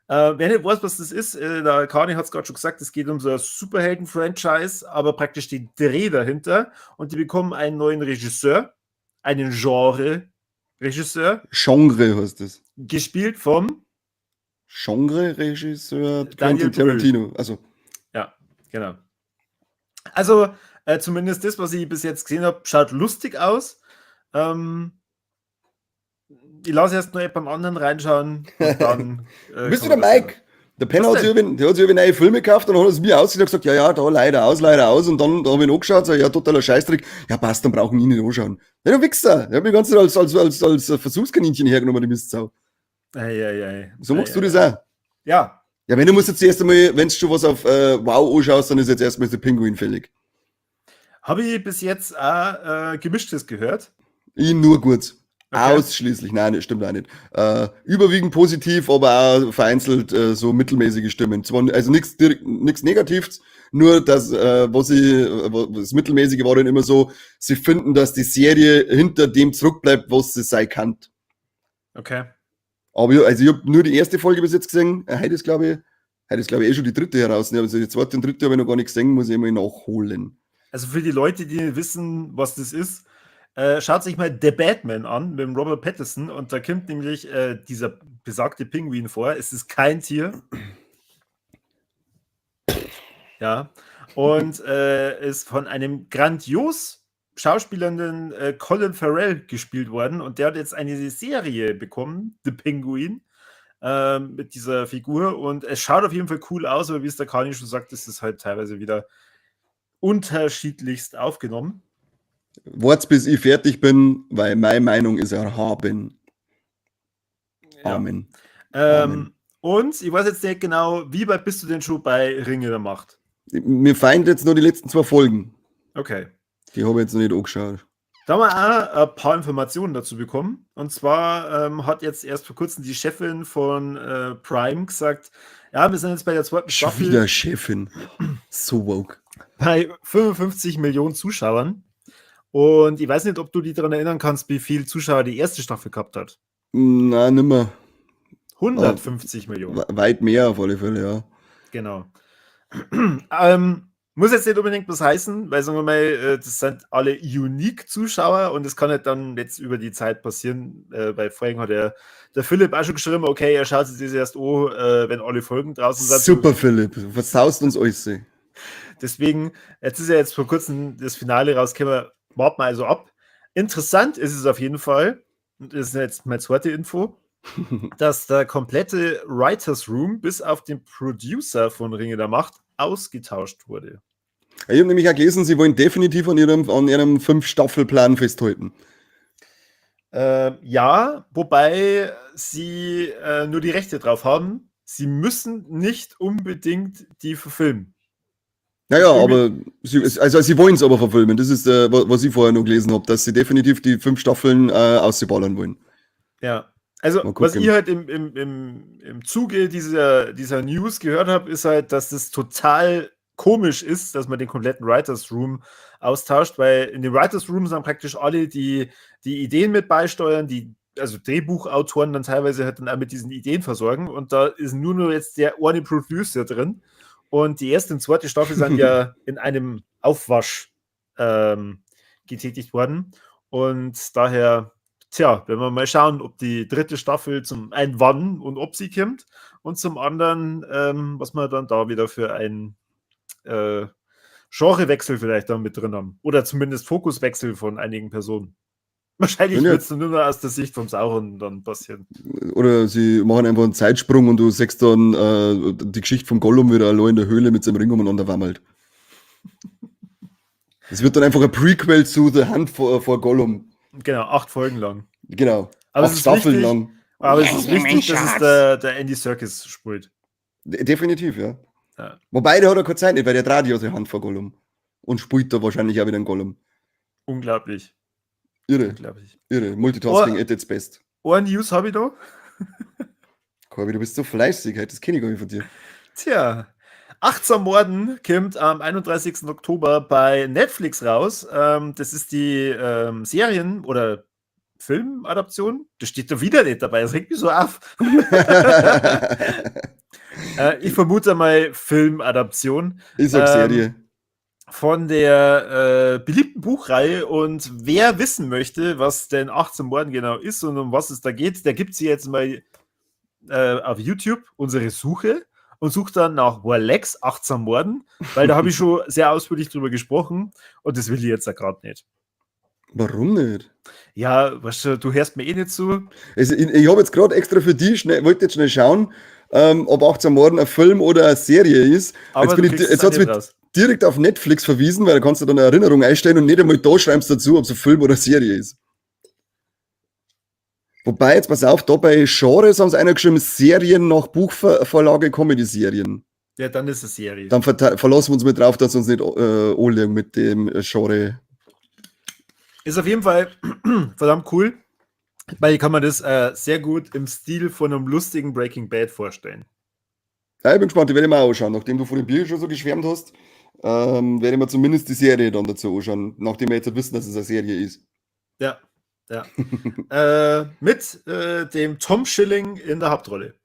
Wer nicht weiß, was das ist, der Kani hat es gerade schon gesagt, es geht um so ein Superhelden-Franchise, aber praktisch den Dreh dahinter und die bekommen einen neuen Regisseur, einen Genre-Regisseur. Genre heißt das. Gespielt vom Genre-Regisseur Daniel Quentin Tarantino. Also. Ja, genau. Also, zumindest das, was ich bis jetzt gesehen habe, schaut lustig aus. Ich lasse erst noch beim anderen reinschauen und dann. Bist du der Mike? Der Penner hat sich über neue Filme gekauft und dann hat er es mir ausgesehen und gesagt, ja, da leider aus. Und dann da habe ich ihn angeschaut, so, ja, totaler Scheißdreck. Ja, passt, dann brauchen wir ihn nicht anschauen. Ja, du Wichser. Der hat mich ganz als Versuchskaninchen hergenommen, die Mistsau. So machst du das auch? Ja. Ja, wenn du musst jetzt zuerst einmal, wenn du schon was auf Wow anschaust, dann ist jetzt erstmal der Pinguin fällig. Habe ich bis jetzt auch Gemischtes gehört? Ich nur gut. Okay. Ausschließlich, nein, das stimmt auch nicht. Überwiegend positiv, aber auch vereinzelt so mittelmäßige Stimmen. Zwar, also nichts Negatives, nur das, das Mittelmäßige war dann immer so, sie finden, dass die Serie hinter dem zurückbleibt, was sie sein kann. Okay. Aber ich habe nur die erste Folge bis jetzt gesehen. Heute ist, glaube ich, schon die dritte heraus. Also die zweite und dritte habe ich noch gar nicht gesehen, muss ich immer nachholen. Also für die Leute, die nicht wissen, was das ist, schaut sich mal The Batman an mit dem Robert Pattinson und da kommt nämlich dieser besagte Pinguin vor. Es ist kein Tier. Ja. Und ist von einem grandios schauspielernden Colin Farrell gespielt worden und der hat jetzt eine Serie bekommen, The Penguin, mit dieser Figur und es schaut auf jeden Fall cool aus, aber wie es der Kani schon sagt, ist es halt teilweise wieder unterschiedlichst aufgenommen. Wart's, bis ich fertig bin, weil meine Meinung ist erhaben. Amen. Ja. Amen. Und ich weiß jetzt nicht genau, wie weit bist du denn schon bei Ringe der Macht? Mir feind jetzt nur die letzten 2 Folgen. Okay. Die habe ich jetzt noch nicht angeschaut. Da haben wir auch ein paar Informationen dazu bekommen. Und zwar hat jetzt erst vor kurzem die Chefin von Prime gesagt, ja, wir sind jetzt bei der zweiten Staffel. Schon wieder Chefin. So woke. Bei 55 Millionen Zuschauern. Und ich weiß nicht, ob du dich daran erinnern kannst, wie viele Zuschauer die erste Staffel gehabt hat. Nein, nimmer. 150 Millionen. Weit mehr auf alle Fälle, ja. Genau. Muss jetzt nicht unbedingt was heißen, weil sagen wir mal, das sind alle Unique-Zuschauer und das kann halt dann jetzt über die Zeit passieren. Bei Folgen hat der Philipp auch schon geschrieben, okay, er schaut sich das erst an, wenn alle Folgen draußen sind. Super, Philipp. Versaust uns alles. Deswegen, jetzt ist ja jetzt vor kurzem das Finale rausgekommen, warten wir also ab. Interessant ist es auf jeden Fall, und das ist jetzt meine zweite Info, dass der komplette Writers Room bis auf den Producer von Ringe der Macht ausgetauscht wurde. Ich habe nämlich auch gelesen, sie wollen definitiv an ihrem 5-Staffel-Plan festhalten. Ja, wobei sie nur die Rechte drauf haben. Sie müssen nicht unbedingt die verfilmen. Naja, aber sie wollen es aber verfilmen. Das ist, was ich vorher noch gelesen habe, dass sie definitiv die 5 Staffeln auszuballern wollen. Ja, also was ich halt im Zuge dieser News gehört habe, ist halt, dass das total komisch ist, dass man den kompletten Writers Room austauscht, weil in dem Writers Room sind praktisch alle, die Ideen mit beisteuern, die also Drehbuchautoren dann teilweise halt dann auch mit diesen Ideen versorgen und da ist nur noch jetzt der eine Producer drin und die erste und zweite Staffel sind ja in einem Aufwasch getätigt worden und daher, tja, wenn wir mal schauen, ob die dritte Staffel zum einen wann und ob sie kommt und zum anderen, was wir dann da wieder für ein Genrewechsel vielleicht dann mit drin haben oder zumindest Fokuswechsel von einigen Personen. Wahrscheinlich Ja. wird es nur noch aus der Sicht vom Sauron dann passieren. Oder sie machen einfach einen Zeitsprung und du siehst dann die Geschichte vom Gollum wieder allein in der Höhle mit seinem Ring umeinander wammelt. Es wird dann einfach ein Prequel zu The Hunt for Gollum. Genau, 8 Folgen lang. Genau. Aber 8 es ist Staffeln wichtig, lang. aber es ist wichtig, dass es der Andy Serkis spielt. Definitiv, ja. Ja. Wobei, der hat ja keine Zeit nicht, weil der dreht ja The Hunt for Gollum. Und spielt da wahrscheinlich auch wieder einen Gollum. Unglaublich. Irre, Unglaublich. irre. Multitasking Oh. at its best. Eine News habe ich da. Corby, du bist so fleißig, das kenne ich gar nicht von dir. Tja, 18 Morden kommt am 31. Oktober bei Netflix raus. Das ist die Serien- oder Filmadaption. Das steht da wieder nicht dabei. Das regt mich so auf. Ich vermute mal Filmadaption. Ich sag Serie. Von der beliebten Buchreihe und wer wissen möchte, was denn 18 Morden genau ist und um was es da geht, der gibt sie jetzt mal auf YouTube unsere Suche und sucht dann nach Warlex 18 Morden, weil da habe ich schon sehr ausführlich drüber gesprochen und das will ich jetzt ja gerade nicht. Warum nicht? Ja, weißt du hörst mir eh nicht zu. Also ich habe jetzt gerade extra für die wollte jetzt schnell schauen, ob 18 Morden ein Film oder eine Serie ist. Aber Jetzt hat es mich direkt auf Netflix verwiesen, weil da kannst du dann eine Erinnerung einstellen und nicht einmal da schreibst du dazu, ob es ein Film oder eine Serie ist. Wobei, jetzt pass auf, da bei Genres haben sie einer geschrieben, Serien nach Buchvorlage, Comedy-Serien. Ja, dann ist es Serie. Dann verlassen wir uns mit drauf, dass uns nicht anlegen mit dem Genre. Ist auf jeden Fall verdammt cool, weil ich kann mir das sehr gut im Stil von einem lustigen Breaking Bad vorstellen. Ja, ich bin gespannt, die werde ich mir auch anschauen. Nachdem du vor dem Bier schon so geschwärmt hast, werde ich mir zumindest die Serie dann dazu anschauen, nachdem wir jetzt wissen, dass es eine Serie ist. Ja, ja. Mit dem Tom Schilling in der Hauptrolle.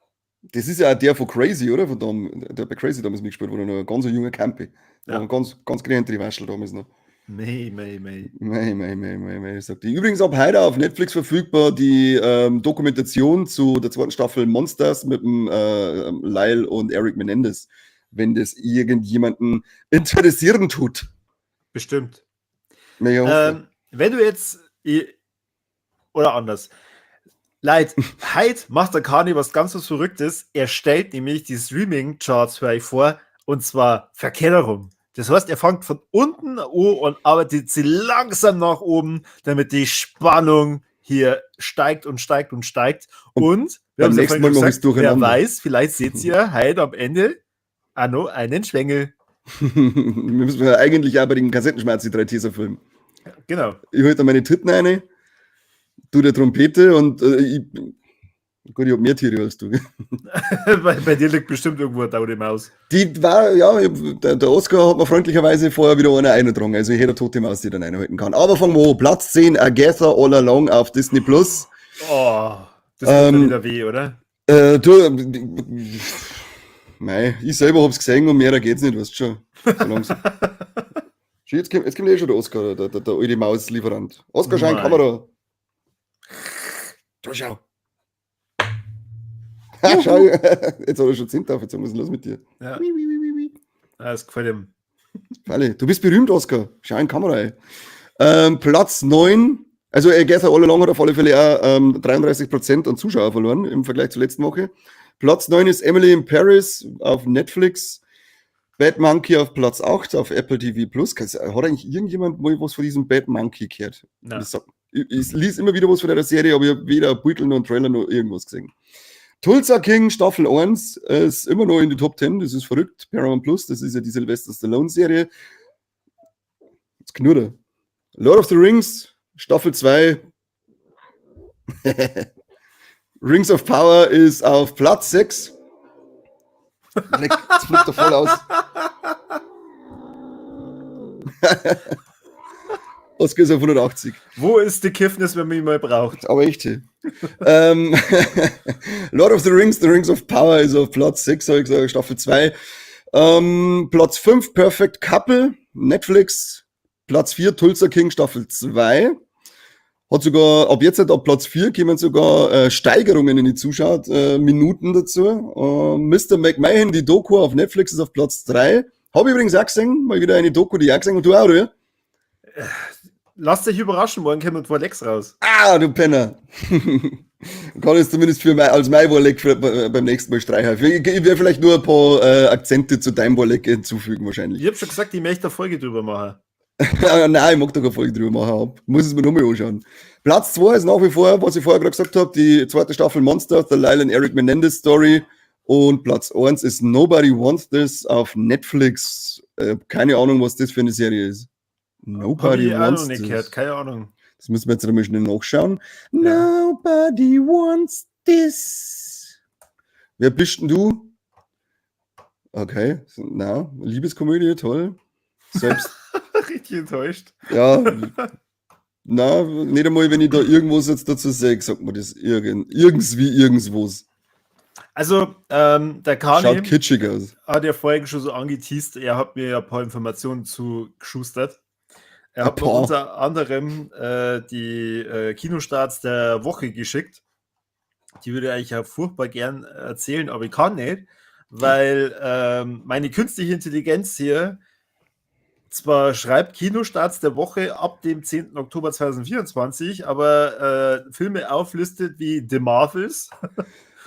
Das ist ja auch der von Crazy, oder? Der bei Crazy damals mitgespielt wurde, noch ein ganz junger Campi. Ja. Ein ganz grentere Waschel damals noch. Mei. Mei, sagt die. Übrigens ab heute auf Netflix verfügbar die Dokumentation zu der zweiten Staffel Monsters mit dem Lyle und Eric Menendez, wenn das irgendjemanden interessieren tut. Bestimmt. Wenn du jetzt oder anders. Leid, heute macht der Kani was ganz was Verrücktes. Er stellt nämlich die Streaming-Charts für euch vor und zwar verkehrt herum. Das heißt, er fängt von unten an und arbeitet sie langsam nach oben, damit die Spannung hier steigt und steigt und steigt. Und wir haben nächsten Mal gesagt, wer durcheinander. weiß, vielleicht seht ihr heute am Ende auch noch einen Schwengel. wir müssen ja eigentlich auch bei den Kassettenschmerz die 3 Teaser filmen. Genau. Ich halte da meine Titten rein, du der Trompete und gut, ich habe mehr Tiere als du. bei dir liegt bestimmt irgendwo eine tote Maus. Die war, ja, der Oscar hat mir freundlicherweise vorher wieder eine eingetragen. Also ich hätte eine tote Maus, die dann einhalten kann. Aber fangen wir an. Platz 10, Agatha All Along auf Disney Plus. Oh, das tut dann wieder weh, oder? Mei, ich selber hab's gesehen und mehr geht's nicht, weißt du schon. So langsam. Jetzt kommt eh schon der Oscar, der alte Mauslieferant. Oscar, Schein, Nein. Kamera. Du schau. Schau, jetzt hat er schon 10 auf, jetzt was ist los mit dir? Ja. Das gefällt ihm. Alle. Du bist berühmt, Oscar. Schau in die Kamera, ey. Platz 9, also Agatha All Along hat auf alle Fälle auch 33% an Zuschauer verloren im Vergleich zur letzten Woche. Platz 9 ist Emily in Paris auf Netflix. Bad Monkey auf Platz 8 auf Apple TV Plus. Hat eigentlich irgendjemand mal was von diesem Bad Monkey gehört? Nein. Ich lese immer wieder was von der Serie, aber ich habe weder ein Beutel noch einen Trailer noch irgendwas gesehen. Tulsa King Staffel 1 ist immer noch in die Top 10, das ist verrückt. Paramount Plus, das ist ja die Sylvester Stallone Serie. Jetzt knurrt er. Lord of the Rings Staffel 2. Rings of Power ist auf Platz 6. Jetzt flippt er voll aus. Oscar ist auf 180. Wo ist die Kiffnis, wenn man ihn mal braucht? Aber echt, hey. Lord of the Rings of Power ist auf Platz 6, habe ich gesagt, Staffel 2. Platz 5, Perfect Couple, Netflix. Platz 4, Tulsa King, Staffel 2. Hat sogar, ab jetzt ab Platz 4 kommen sogar Steigerungen in die Zuschauerminuten dazu. Mr. McMahon, die Doku auf Netflix, ist auf Platz 3. Habe ich übrigens auch gesehen, mal wieder eine Doku, die ich auch gesehen, und du auch, oder? Lasst euch überraschen, morgen kommen 2 Lecks raus. Ah, du Penner. Kann ich zumindest als mein Warleck beim nächsten Mal streichen. Ich werde vielleicht nur ein paar Akzente zu deinem Warleck hinzufügen, wahrscheinlich. Ich habe schon gesagt, ich möchte eine Folge drüber machen. Nein, ich mag da keine Folge drüber machen. Muss es mir nochmal anschauen. Platz 2 ist nach wie vor, was ich vorher gerade gesagt habe, die zweite Staffel Monster, The Lyle and Eric Menendez Story. Und Platz 1 ist Nobody Wants This auf Netflix. Keine Ahnung, was das für eine Serie ist. Nobody Wants This. Gehört. Keine Ahnung. Das müssen wir jetzt einmal schnell nachschauen. Ja. Nobody Wants This. Wer bist denn du? Okay, na, Liebeskomödie, toll. Selbst. Richtig enttäuscht. Ja, na, nicht einmal, wenn ich da irgendwas jetzt dazu sage, sagt man das irgendwo. Also, der Kani Schaut kitschig aus. hat ja vorhin schon so angeteased, er hat mir ja ein paar Informationen zugeschustert. Er hat mir unter anderem die Kinostarts der Woche geschickt. Die würde ich eigentlich ja furchtbar gern erzählen, aber ich kann nicht, weil meine künstliche Intelligenz hier zwar schreibt Kinostarts der Woche ab dem 10. Oktober 2024, aber Filme auflistet wie The Marvels.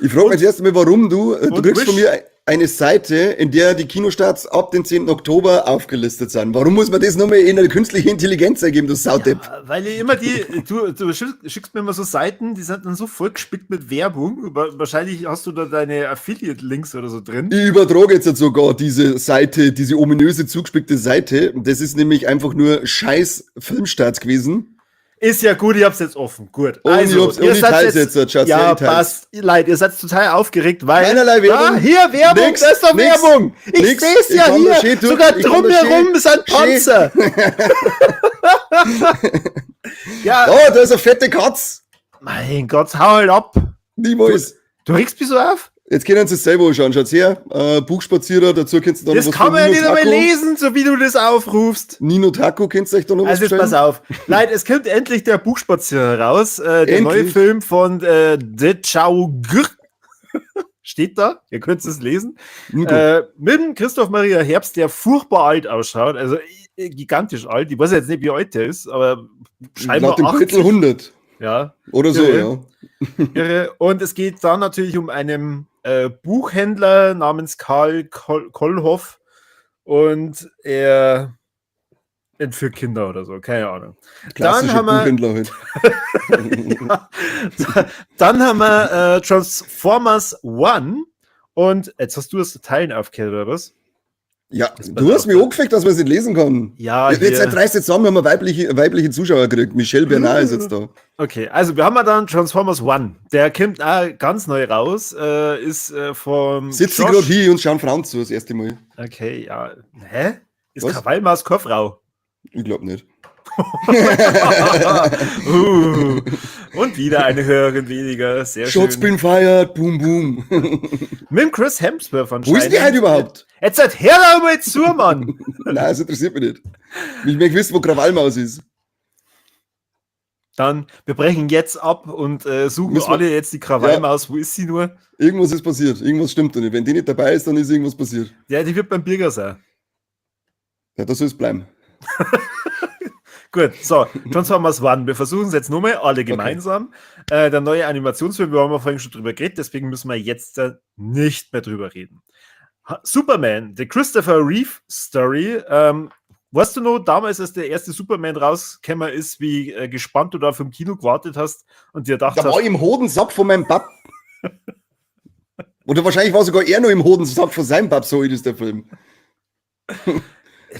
Ich frage mich erst einmal, warum du kriegst von mir eine Seite, in der die Kinostarts ab dem 10. Oktober aufgelistet sind. Warum muss man das nochmal in eine künstliche Intelligenz ergeben, du Saudepp? Ja, weil ich immer du schickst mir immer so Seiten, die sind dann so vollgespickt mit Werbung. Wahrscheinlich hast du da deine Affiliate-Links oder so drin. Ich übertrage jetzt sogar diese Seite, diese ominöse zugespickte Seite. Das ist nämlich einfach nur scheiß Filmstarts gewesen. Ist ja gut, ich hab's jetzt offen. Gut. Und Also, ihr seid jetzt, Schatz, ja, passt. Leid, ihr seid total aufgeregt, weil. Keinerlei Werbung. Ah, hier, Werbung, Nix, das ist doch nix, Werbung. Ich nix. seh's ja Ich kann hier. da Sogar ich kann da drumherum ist ein Panzer. Ja. Oh, da ist eine fette Katz. Mein Gott, hau halt ab. Niemals. Du regst mich so auf? Jetzt können Sie es selber anschauen. Schaut's her. Buchspazierer, dazu kennst du dann Das was kann von man ja Nino nicht einmal Taco. lesen, so wie du das aufrufst. Nino Taco, kennst du euch da noch was Also jetzt bestellen? pass auf. Leid, es kommt endlich der Buchspazierer raus. Der Endlich. neue Film von De Chao Gr. Steht da, ihr könnt es lesen. Nico. Mit dem Christoph Maria Herbst, der furchtbar alt ausschaut, also gigantisch alt. Ich weiß jetzt nicht, wie alt der ist, aber scheinbar Nach dem 80. Drittel 100. Ja, Oder so, Irre. ja. irre. Und es geht dann natürlich um einen Buchhändler namens Karl Kollhoff und er entführt Kinder oder so, keine Ahnung. Klassische Dann haben wir, Buchhändler halt. dann haben wir Transformers One und jetzt hast du das Teilen aufgehört, oder was? Ja, Das du hast mich angefeckt, dass man es nicht lesen kann. Ja, Jetzt seit 30 Jahren haben wir weibliche Zuschauer gekriegt. Michelle Bernard ist jetzt da. Okay, also wir haben ja dann Transformers One. Der kommt auch ganz neu raus. Ist vom. Sitzen gerade hier und schauen Frauen zu, das erste Mal. Okay, ja. Hä? Ist Was? Krawallmaus keine Frau? Ich glaube nicht. Und wieder eine Hörerin weniger. Sehr Shots schön. been fired, boom, boom. Mit dem Chris Hemsworth Wo anscheinend. ist die heute überhaupt? Jetzt seid her da mal zu, Mann. Nein, das interessiert mich nicht. Ich möchte wissen, wo Krawallmaus ist. Dann, wir brechen jetzt ab und suchen Müssen wir- alle jetzt die Krawallmaus. Wo ist sie nur? Irgendwas ist passiert. Irgendwas stimmt da nicht. Wenn die nicht dabei ist, dann ist irgendwas passiert. Ja, die wird beim Bürger sein. Ja, das soll es bleiben. Gut, so, Transformers One. Wir versuchen es jetzt nochmal, alle gemeinsam. Der neue Animationsfilm, wir haben ja vorhin schon drüber geredet, deswegen müssen wir jetzt nicht mehr drüber reden. Superman, The Christopher Reeve Story. Weißt du noch, damals, als der erste Superman rausgekommen ist, wie gespannt du da vom Kino gewartet hast und dir gedacht Da war hast, ich im Hodensack von meinem Bab. Oder wahrscheinlich war sogar er noch im Hodensack von seinem Bab, so ist der Film.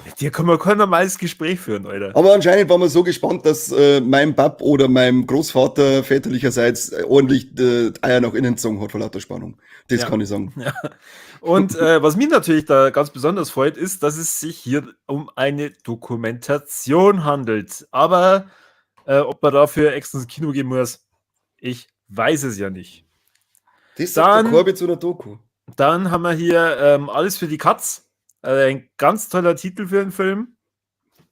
mit dir können wir kein normales Gespräch führen, Alter. Aber anscheinend waren wir so gespannt, dass mein Bab oder mein Großvater väterlicherseits ordentlich Eier nach innen gezogen hat vor lauter Spannung. Das Ja. kann ich sagen. Und was mich natürlich da ganz besonders freut, ist, dass es sich hier um eine Dokumentation handelt. Aber ob man dafür extra ins Kino gehen muss, ich weiß es ja nicht. Das sagt der Dann- Corby zu einer Doku. Dann haben wir hier Alles für die Katz. Ein ganz toller Titel für einen Film.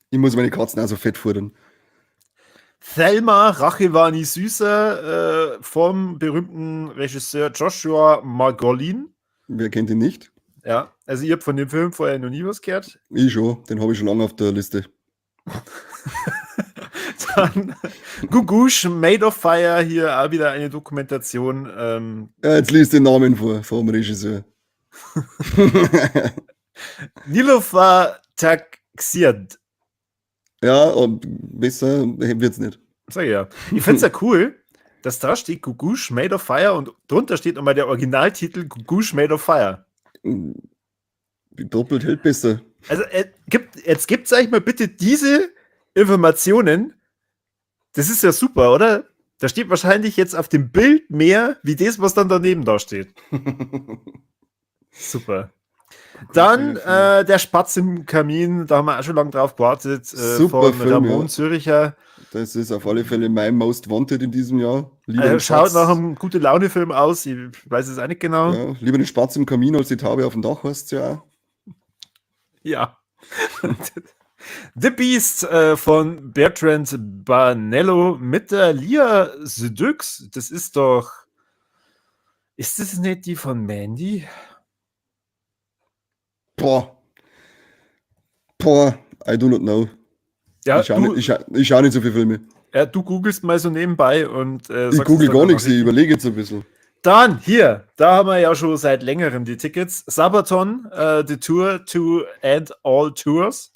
Ich muss meine Katzen auch so fett fordern. Thelma, Rache war nie süßer, vom berühmten Regisseur Joshua Margolin. Wer kennt ihn nicht? Ja, also ihr habt von dem Film vorher noch nie was gehört. Ich schon, den habe ich schon lange auf der Liste. Dann Gugush, Made of Fire, hier auch wieder eine Dokumentation. Ja, jetzt liest den Namen vor, vom Regisseur. Niloufar Taxiad. Ja, und besser wird's nicht. Sag ich ja. Ich find's ja cool, dass da steht Gugush, Made of Fire und drunter steht nochmal der Originaltitel Gugush, Made of Fire. Doppelt hält besser. Also jetzt gibt's eigentlich mal bitte diese Informationen. Das ist ja super, oder? Da steht wahrscheinlich jetzt auf dem Bild mehr, wie das, was dann daneben da steht. Super. Dann der Spatz im Kamin, da haben wir auch schon lange drauf gewartet, Super von Film, Ramon ja. Züricher. Das ist auf alle Fälle mein Most Wanted in diesem Jahr. Lieber den Schaut Spatz- nach einem Gute-Laune-Film aus, ich weiß es auch nicht genau. ja, lieber den Spatz im Kamin als die Taube auf dem Dach, heißt ja auch. Ja. The Beast von Bertrand Banello mit der Lia Sedux. Das ist doch. Ist das nicht die von Mandy? Boah, I do not know. Ja, ich schau nicht so viele Filme. du googelst mal so nebenbei und Ich google gar nichts, ich überlege jetzt ein bisschen. Dann hier, da haben wir ja schon seit längerem die Tickets. Sabaton, The Tour to End All Tours.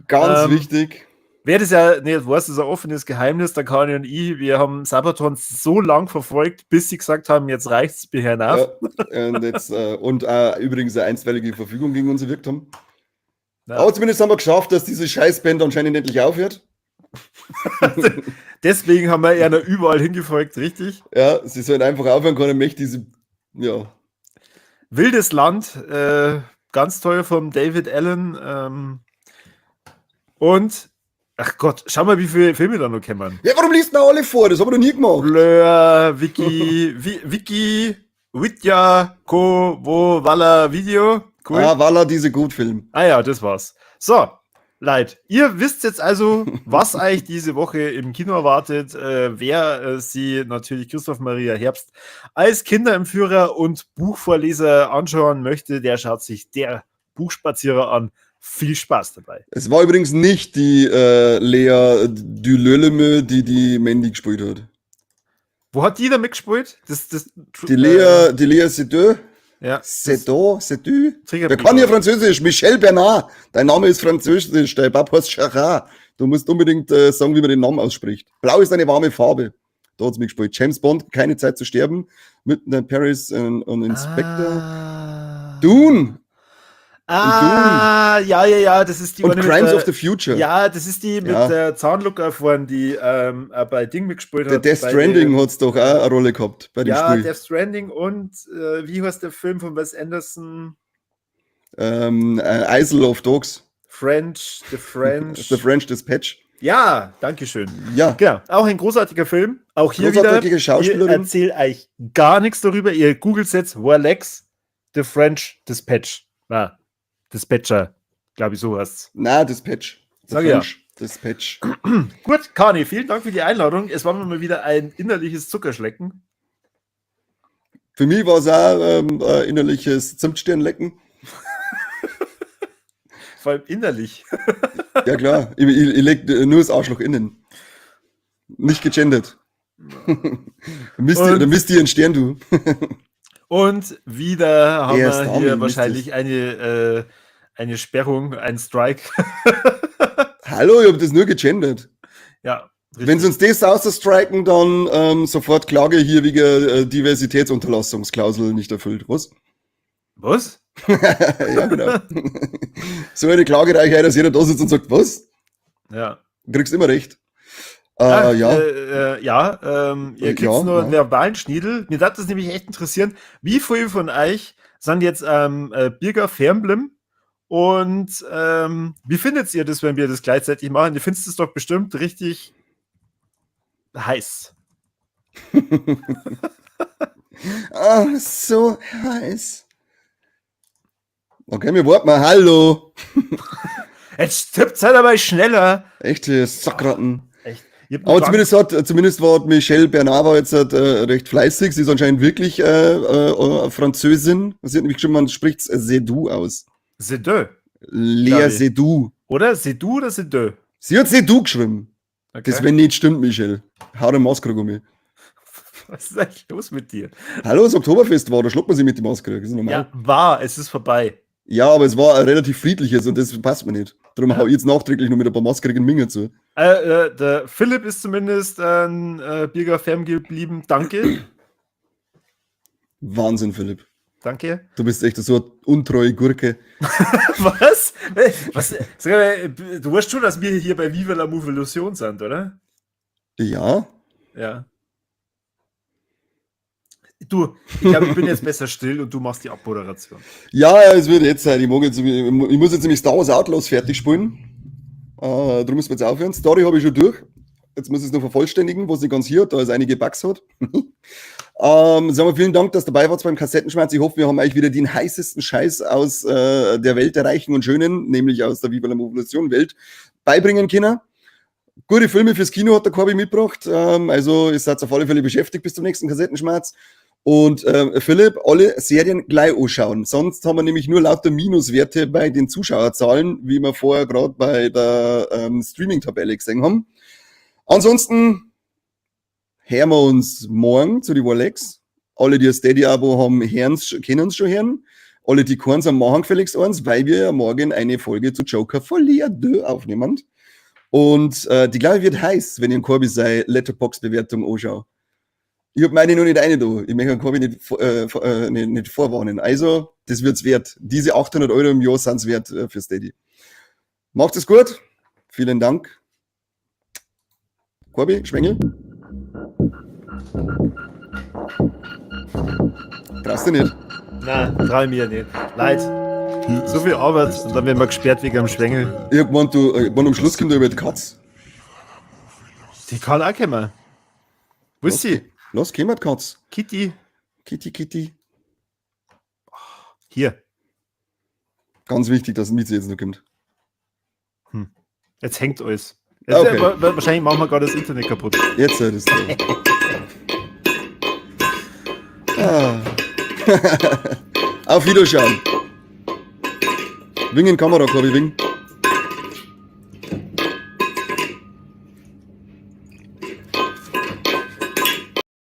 Ganz wichtig. Wer das ja nicht weiß, ist ein offenes Geheimnis. Der Kani und ich, wir haben Sabaton so lang verfolgt, bis sie gesagt haben, jetzt reicht's mir hinauf. Ja, und übrigens eine einstweilige Verfügung gegen uns gewirkt haben. Ja. Aber zumindest haben wir geschafft, dass diese Scheißband anscheinend endlich aufhört. Deswegen haben wir eher noch überall hingefolgt, richtig? Ja, sie sollen einfach aufhören können, möchte diese, ja. Wildes Land, ganz toll von David Allen. Und, ach Gott, schau mal, wie viele Filme da noch kommen. Ja, warum liest du alle vor? Das haben wir noch nie gemacht. Blur, Wiki, Witja, Ko, Wo, Walla, Video. Cool. Walla, diese Gutfilm. Ah ja, das war's. So, Leute, ihr wisst jetzt also, was euch diese Woche im Kino erwartet. Wer sie natürlich Christoph Maria Herbst als Kinderentführer und Buchvorleser anschauen möchte, der schaut sich der Buchspazierer an. Viel Spaß dabei. Es war übrigens nicht die Lea Dulöleme, die Mandy gespielt hat. Wo hat die da mitgespielt? Die Lea Sedeux. ja, Sedou. Trigger- Wer kann ja Französisch? Michel Bernard. Dein Name ist Französisch. Dein Papa heißt Chara. Du musst unbedingt sagen, wie man den Namen ausspricht. Blau ist eine warme Farbe. Da hat's mitgespielt. James Bond, keine Zeit zu sterben. Mit Paris und Inspector. Dune. Ja, das ist die Und eine mit Crimes der- of the Future. Ja, das ist die mit Ja. der Zahnlucker vorn, die bei Ding mitgespielt Der hat. Death bei Stranding den- hat's doch auch eine Rolle gehabt bei dem Ja, Spiel. Death Stranding und wie heißt der Film von Wes Anderson? Isle of Dogs. The French. The French Dispatch. Ja, dankeschön. Ja, Genau, auch ein großartiger Film. Auch hier Großartige wieder. Schauspielerin. Ich erzähle euch gar nichts darüber. Ihr googelt jetzt Warlex, The French Dispatch. Dispatcher, glaube ich, so heißt's. na, Dispatch. The Sag ja. French Dispatch. Gut, Kani, vielen Dank für die Einladung. Es war mir mal wieder ein innerliches Zuckerschlecken. Für mich war es auch innerliches Zimtsternlecken. Vor allem innerlich. Ja klar, ich leg nur das Arschloch innen. Nicht gegendert. Da misst ihr einen Stern, du. Und wieder haben Erst wir Armin, hier Mist wahrscheinlich eine Sperrung, einen Strike. Hallo, ich hab das nur gegendert. Ja, Wenn sie uns das ausstriken, dann sofort Klage hier wegen Diversitätsunterlassungsklausel nicht erfüllt. Was? Was? Ja, genau. So eine Klage reiche ein, dass jeder da sitzt und sagt, was? Ja. Du kriegst immer recht. Ja. Ja. Ihr kriegt Ja, nur einen ja. verbalen Schniedel. Mir darf das nämlich echt interessieren, wie viele von euch sind jetzt Birger Fernblim und wie findet ihr das, wenn wir das gleichzeitig machen? Ihr findet es doch bestimmt richtig heiß. Ah, so heiß. Okay, wir warten mal. Hallo. Jetzt tippt halt aber schneller. Echte Sackratten. Echt. Ich hab Aber nur zumindest war Michelle Bernard war jetzt recht fleißig. Sie ist anscheinend wirklich Französin. Sie hat nämlich geschrieben, man spricht Sedou aus. Sedeux. Lea Glaube ich. Sedou. Oder? Sedou oder Sedeux? Sie hat Sedou geschrieben. Okay. Das, wenn nicht stimmt, Michelle. Hau den Maske um mich. Was ist eigentlich los mit dir? Hallo, das Oktoberfest war, da schluckt man sich mit dem Maske. Das ist normal. Ja, war. Es ist vorbei. Ja, aber es war ein relativ friedliches und das passt mir nicht. Darum hau ich jetzt nachträglich noch mit ein paar maskerigen Mingen zu. Der Philipp ist zumindest ein Bierger fern geblieben. Danke. Wahnsinn, Philipp. Danke. Du bist echt so eine untreue Gurke. Was? Was? Sag mal, du weißt schon, dass wir hier bei Viva la Movolution sind, oder? Ja. Ja. Du, ich glaube, ich bin jetzt besser still und du machst die Abmoderation. Ja, es wird jetzt sein. Ich muss jetzt nämlich Star Wars Outlaws fertig spielen. Darum müssen wir jetzt aufhören. Story habe ich schon durch. Jetzt muss ich es noch vervollständigen, was nicht ganz hier hat, da es einige Bugs hat. Sagen wir vielen Dank, dass ihr dabei wart beim Kassettenschmerz. Ich hoffe, wir haben euch wieder den heißesten Scheiß aus der Welt der Reichen und Schönen, nämlich aus der Viva la Movolution Welt, beibringen können. Gute Filme fürs Kino hat der Corby mitgebracht. Also ihr seid auf alle Fälle beschäftigt bis zum nächsten Kassettenschmerz. Und Philipp, alle Serien gleich anschauen. Sonst haben wir nämlich nur lauter Minuswerte bei den Zuschauerzahlen, wie wir vorher gerade bei der Streaming-Tabelle gesehen haben. Ansonsten hören wir uns morgen zu die Warlex. Alle, die ein Steady-Abo haben, kennen es schon hören. Alle, die keins haben, machen gefälligst eins, weil wir ja morgen eine Folge zu Joker Folie 2 aufnehmen. Und die glaube ich wird heiß, wenn ich in Corby seine Letterboxd-Bewertung anschaue. Ich habe meine noch nicht eine da. Ich möchte Corby nicht vorwarnen. Also, das wird's wert. Diese 800 Euro im Jahr sind's wert für Steady. Macht es gut. Vielen Dank. Corby, Schwengel. Traust du nicht? Nein, trau ich mir nicht. Leid. Hier So ist viel der Arbeit beste und dann werden wir gesperrt wegen am Schwengel. Irgendwann am Schluss kommt da über die Katz. Die kann auch kommen. Wo ist sie? Los, komm die Katz. Kitty. Kitty. Hier. Ganz wichtig, dass Mieze jetzt noch kommt. Jetzt hängt alles. Jetzt, Okay. Wahrscheinlich machen wir gerade das Internet kaputt. Jetzt hört es. Auf Wiederschauen. Wingen Kamera, Corby, wing.